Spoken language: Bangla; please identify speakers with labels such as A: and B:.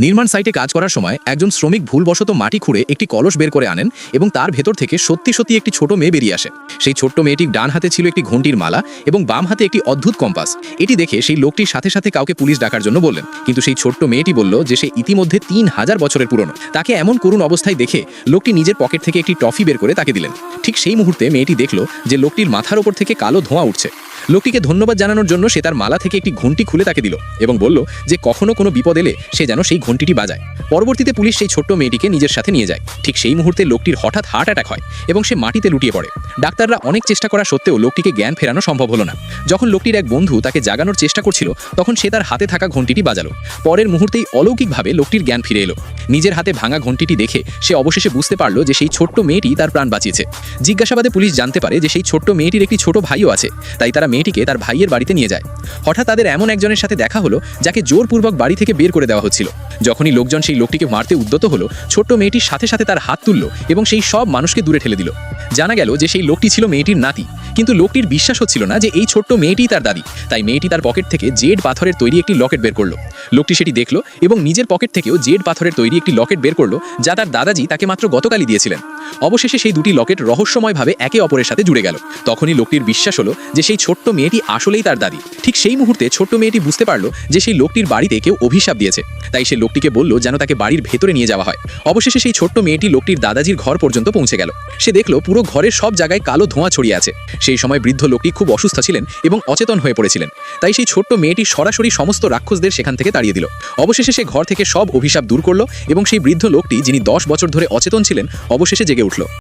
A: নির্মাণ সাইটে কাজ করার সময় একজন শ্রমিক ভুলবশত মাটি খুঁড়ে একটি কলস বের করে আনেন এবং তার ভেতর থেকে সত্যি সত্যি একটি ছোট মেয়ে বেরিয়ে আসে। সেই ছোট্ট মেয়েটির ডান হাতে ছিল একটি ঘণ্টির মালা এবং বাম হাতে একটি অদ্ভুত কম্পাস। এটি দেখে সেই লোকটির সাথে সাথে কাউকে পুলিশ ডাকার জন্য বললেন, কিন্তু সেই ছোট্ট মেয়েটি বলল যে সে ইতিমধ্যে 3000 বছরের পুরনো। তাকে এমন করুণ অবস্থায় দেখে লোকটি নিজের পকেট থেকে একটি টফি বের করে তাকে দিলেন। ঠিক সেই মুহূর্তে মেয়েটি দেখল যে লোকটির মাথার ওপর থেকে কালো ধোঁয়া উঠছে। লোকটিকে ধন্যবাদ জানানোর জন্য সে তার মালা থেকে একটি ঘণ্টি খুলে তাকে দিল এবং বলল যে কখনো কোনো বিপদ এলে সে যেন সেই ঘণ্টিটি বাজায়। পরবর্তীতে পুলিশ সেই ছোট্ট মেয়েটিকে নিজের সাথে নিয়ে যায়। ঠিক সেই মুহূর্তে লোকটির হঠাৎ হার্ট অ্যাটাক হয় এবং সে মাটিতে লুটিয়ে পড়ে। ডাক্তাররা অনেক চেষ্টা করা সত্ত্বেও লোকটিকে জ্ঞান ফেরানো সম্ভব হলো না। যখন লোকটির এক বন্ধু তাকে জাগানোর চেষ্টা করছিল তখন সে তার হাতে থাকা ঘণ্টিটি বাজালো। পরের মুহূর্তেই অলৌকিকভাবে লোকটির জ্ঞান ফিরে এলো। নিজের হাতে ভাঙা ঘণ্টিটি দেখে সে অবশেষে বুঝতে পারল যে সেই ছোট্ট মেয়েটি তার প্রাণ বাঁচিয়েছে। জিজ্ঞাসাবাদে পুলিশ জানতে পারে যে সেই ছোট্ট মেয়েটির একটি ছোট ভাইও আছে, তাই তারা মেয়েটিকে তার ভাইয়ের বাড়িতে নিয়ে যায়। হঠাৎ তাদের এমন একজনের সাথে দেখা হলো যাকে জোরপূর্বক বাড়ি থেকে বের করে দেওয়া হচ্ছিল। যখনই লোকজন সেই লোকটিকে মারতে উদ্যত হলো, ছোট্ট মেয়েটির সাথে সাথে তার হাত তুলল এবং সেই সব মানুষকে দূরে ঠেলে দিল। জানা গেল যে সেই লোকটি ছিল মেয়েটির নাতি, কিন্তু লোকটির বিশ্বাস হচ্ছিল না যে এই ছোট্ট মেয়েটিই তার দাদি। তাই মেয়েটি তার পকেট থেকে জেড পাথরের তৈরি একটি লকেট বের করলো। লোকটি সেটি দেখলো এবং নিজের পকেট থেকেও জেড পাথরের তৈরি একটি লকেট বের করলো, যা তার দাদাজি তাকে মাত্র গতকালই দিয়েছিলেন। অবশেষে সেই দুটি লকেট রহস্যময়ভাবে একে অপরের সাথে জুড়ে গেল। তখনই লোকটির বিশ্বাস হলো যে সেই ছোট্ট মেয়েটি আসলেই তার দাদি। ঠিক সেই মুহূর্তে ছোট্ট মেয়েটি বুঝতে পারলো যে সেই লোকটির বাড়িতে কেউ অভিশাপ দিয়েছে। তাই সে লোকটিকে বলল যেন তাকে বাড়ির ভেতরে নিয়ে যাওয়া হয়। অবশেষে সেই ছোট্ট মেয়েটি লোকটির দাদাজির ঘর পর্যন্ত পৌঁছে গেল। সে দেখলো পুরো ঘরের সব জায়গায় কালো ধোঁয়া ছড়িয়ে আছে। সেই সময় বৃদ্ধ লোকটি খুব অসুস্থ ছিলেন এবং অচেতন হয়ে পড়েছিলেন। তাই সেই ছোট্ট মেয়েটি সরাসরি সমস্ত রাক্ষসদের সেখান থেকে তাড়িয়ে দিল। অবশেষে সে ঘর থেকে সব অভিশাপ দূর করলো এবং সেই বৃদ্ধ লোকটি, যিনি 10 বছর ধরে অচেতন ছিলেন, অবশেষে জেগে উঠল।